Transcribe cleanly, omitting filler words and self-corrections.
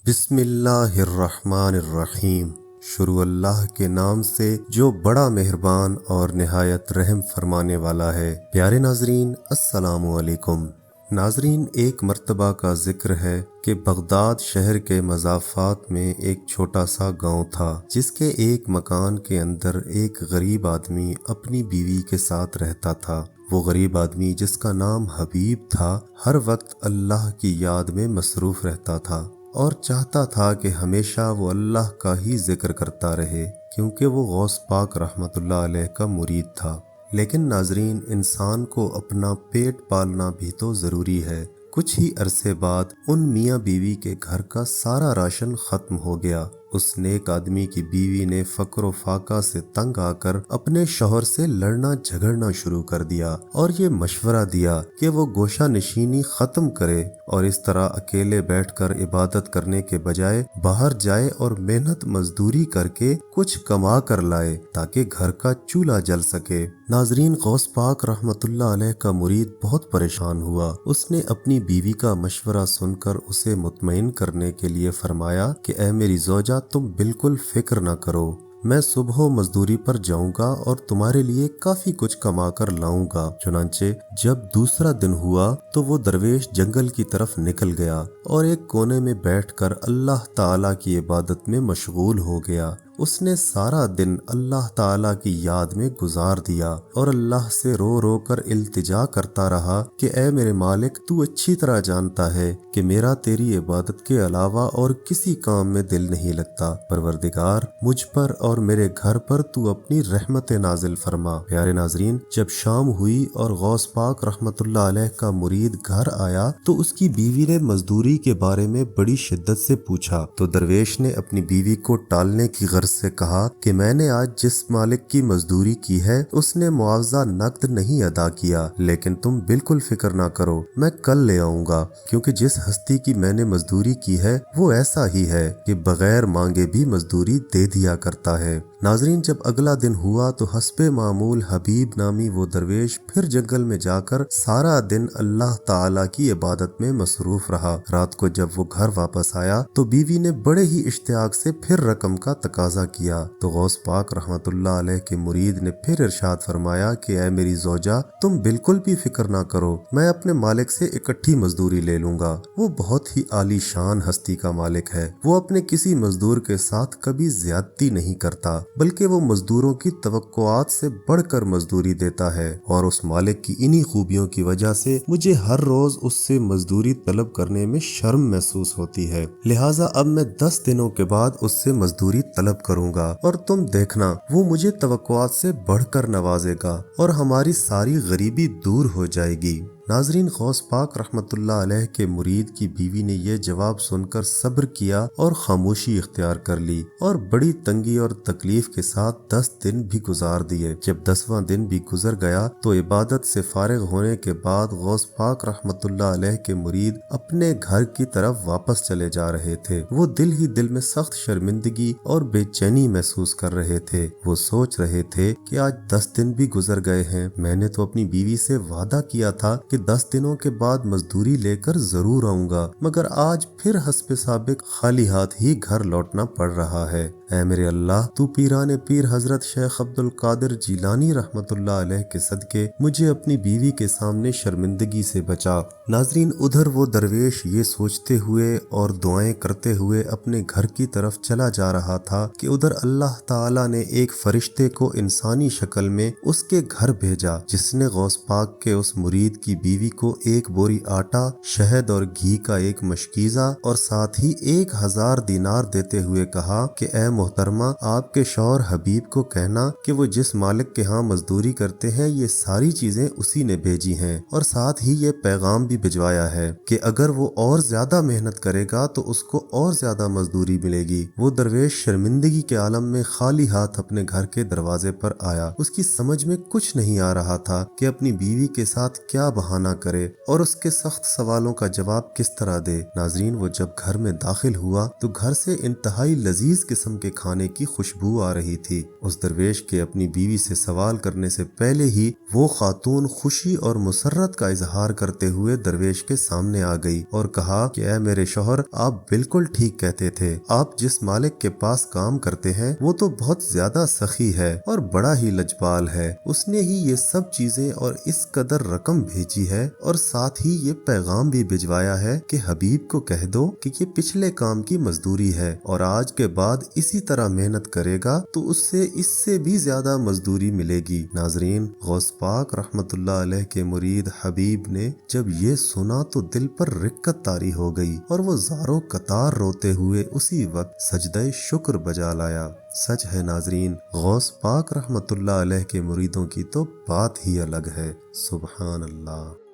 بسم اللہ الرحمن الرحیم۔ شروع اللہ کے نام سے جو بڑا مہربان اور نہایت رحم فرمانے والا ہے۔ پیارے ناظرین، السلام علیکم۔ ناظرین، ایک مرتبہ کا ذکر ہے کہ بغداد شہر کے مضافات میں ایک چھوٹا سا گاؤں تھا، جس کے ایک مکان کے اندر ایک غریب آدمی اپنی بیوی کے ساتھ رہتا تھا۔ وہ غریب آدمی، جس کا نام حبیب تھا، ہر وقت اللہ کی یاد میں مصروف رہتا تھا اور چاہتا تھا کہ ہمیشہ وہ اللہ کا ہی ذکر کرتا رہے، کیونکہ وہ غوث پاک رحمۃ اللہ علیہ کا مرید تھا۔ لیکن ناظرین، انسان کو اپنا پیٹ پالنا بھی تو ضروری ہے۔ کچھ ہی عرصے بعد ان میاں بیوی کے گھر کا سارا راشن ختم ہو گیا۔ اس نیک آدمی کی بیوی نے فقر و فاقہ سے تنگ آ کر اپنے شوہر سے لڑنا جھگڑنا شروع کر دیا اور یہ مشورہ دیا کہ وہ گوشہ نشینی ختم کرے اور اس طرح اکیلے بیٹھ کر عبادت کرنے کے بجائے باہر جائے اور محنت مزدوری کر کے کچھ کما کر لائے تاکہ گھر کا چولہا جل سکے۔ ناظرین، غوث پاک رحمۃ اللہ علیہ کا مرید بہت پریشان ہوا۔ اس نے اپنی بیوی کا مشورہ سن کر اسے مطمئن کرنے کے لیے فرمایا کہ اے میری زوجہ، تم بالکل فکر نہ کرو، میں صبح مزدوری پر جاؤں گا اور تمہارے لیے کافی کچھ کما کر لاؤں گا۔ چنانچہ جب دوسرا دن ہوا تو وہ درویش جنگل کی طرف نکل گیا اور ایک کونے میں بیٹھ کر اللہ تعالیٰ کی عبادت میں مشغول ہو گیا۔ اس نے سارا دن اللہ تعالیٰ کی یاد میں گزار دیا اور اللہ سے رو رو کر التجا کرتا رہا کہ اے میرے مالک، تو اچھی طرح جانتا ہے کہ میرا تیری عبادت کے علاوہ اور کسی کام میں دل نہیں لگتا۔ پروردگار، مجھ پر اور میرے گھر پر تو اپنی رحمت نازل فرما۔ پیارے ناظرین، جب شام ہوئی اور غوث پاک رحمت اللہ علیہ کا مرید گھر آیا تو اس کی بیوی نے مزدوری کے بارے میں بڑی شدت سے پوچھا تو درویش نے اپنی بیوی کو ٹالنے کی غرض سے کہا کہ میں نے آج جس مالک کی مزدوری کی ہے اس نے معاوضہ نقد نہیں ادا کیا، لیکن تم بالکل فکر نہ کرو، میں کل لے آؤں گا، کیونکہ جس ہستی کی میں نے مزدوری کی ہے وہ ایسا ہی ہے کہ بغیر مانگے بھی مزدوری دے دیا کرتا ہے۔ ناظرین، جب اگلا دن ہوا تو حسب معمول حبیب نامی وہ درویش پھر جنگل میں جا کر سارا دن اللہ تعالیٰ کی عبادت میں مصروف رہا۔ رات کو جب وہ گھر واپس آیا تو بیوی نے بڑے ہی اشتیاق سے پھر رقم کا تقاضا کیا تو غوث پاک رحمت اللہ علیہ کے مرید نے پھر ارشاد فرمایا کہ اے میری زوجہ، تم بالکل بھی فکر نہ کرو، میں اپنے مالک سے اکٹھی مزدوری لے لوں گا۔ وہ بہت ہی عالی شان ہستی کا مالک ہے۔ وہ اپنے کسی مزدور کے ساتھ کبھی زیادتی نہیں کرتا، بلکہ وہ مزدوروں کی توقعات سے بڑھ کر مزدوری دیتا ہے، اور اس مالک کی انہی خوبیوں کی وجہ سے مجھے ہر روز اس سے مزدوری طلب کرنے میں شرم محسوس ہوتی ہے۔ لہٰذا اب میں 10 دنوں کے بعد اس سے مزدوری طلب کروں گا اور تم دیکھنا وہ مجھے توقعات سے بڑھ کر نوازے گا اور ہماری ساری غریبی دور ہو جائے گی۔ ناظرین، غوث پاک رحمت اللہ علیہ کے مرید کی بیوی نے یہ جواب سن کر صبر کیا اور خاموشی اختیار کر لی اور بڑی تنگی اور تکلیف کے ساتھ 10 دن بھی گزار دیے۔ جب 10واں دن بھی گزر گیا تو عبادت سے فارغ ہونے کے بعد غوث پاک رحمت اللہ علیہ کے مرید اپنے گھر کی طرف واپس چلے جا رہے تھے۔ وہ دل ہی دل میں سخت شرمندگی اور بے چینی محسوس کر رہے تھے۔ وہ سوچ رہے تھے کہ آج 10 دن بھی گزر گئے ہیں، میں نے تو اپنی بیوی سے وعدہ کیا تھا کہ 10 دنوں کے بعد مزدوری لے کر ضرور آؤں گا، مگر آج پھر حسب سابق خالی ہاتھ ہی گھر لوٹنا پڑ رہا ہے۔ اے میرے اللہ، تو پیران پیر حضرت شیخ عبد القادر جیلانی رحمت اللہ علیہ کے صدقے مجھے اپنی بیوی کے سامنے شرمندگی سے بچا۔ ناظرین، ادھر وہ درویش یہ سوچتے ہوئے اور دعائیں کرتے ہوئے اپنے گھر کی طرف چلا جا رہا تھا کہ ادھر اللہ تعالیٰ نے ایک فرشتے کو انسانی شکل میں اس کے گھر بھیجا، جس نے غوث پاک کے اس مرید کی بیوی کو ایک بوری آٹا، شہد اور گھی کا ایک مشکیزہ اور ساتھ ہی 1000 دینار دیتے ہوئے کہا کہ اے محترمہ، آپ کے شوہر حبیب کو کہنا کہ وہ جس مالک کے ہاں مزدوری کرتے ہیں یہ ساری چیزیں اسی نے بھیجی ہیں، اور ساتھ ہی یہ پیغام بھی بھجوایا ہے کہ اگر وہ اور زیادہ محنت کرے گا تو اس کو اور زیادہ مزدوری ملے گی۔ وہ درویش شرمندگی کے عالم میں خالی ہاتھ اپنے گھر کے دروازے پر آیا۔ اس کی سمجھ میں کچھ نہیں آ رہا تھا کہ اپنی بیوی کے ساتھ کیا بہانہ کرے اور اس کے سخت سوالوں کا جواب کس طرح دے۔ ناظرین، وہ جب گھر میں داخل ہوا تو گھر سے انتہائی لذیذ قسم کے کے کھانے کی خوشبو آ رہی تھی۔ اس درویش کے اپنی بیوی سے سوال کرنے سے پہلے ہی وہ خاتون خوشی اور مسرت کا اظہار کرتے ہوئے درویش کے سامنے آ گئی اور کہا کہ اے میرے شوہر، آپ بالکل ٹھیک کہتے تھے، آپ جس مالک کے پاس کام کرتے ہیں وہ تو بہت زیادہ سخی ہے اور بڑا ہی لجپال ہے۔ اس نے ہی یہ سب چیزیں اور اس قدر رقم بھیجی ہے اور ساتھ ہی یہ پیغام بھی بھجوایا ہے کہ حبیب کو کہہ دو کہ یہ پچھلے کام کی مزدوری ہے اور آج کے بعد اسی طرح محنت کرے گا تو اس سے بھی زیادہ مزدوری ملے گی۔ ناظرین، غوث پاک رحمت اللہ علیہ کے مرید حبیب نے جب یہ سنا تو دل پر رقت طاری ہو گئی اور وہ زاروں قطار روتے ہوئے اسی وقت سجدہ شکر بجا لایا۔ سچ ہے ناظرین، غوث پاک رحمت اللہ علیہ کے مریدوں کی تو بات ہی الگ ہے۔ سبحان اللہ۔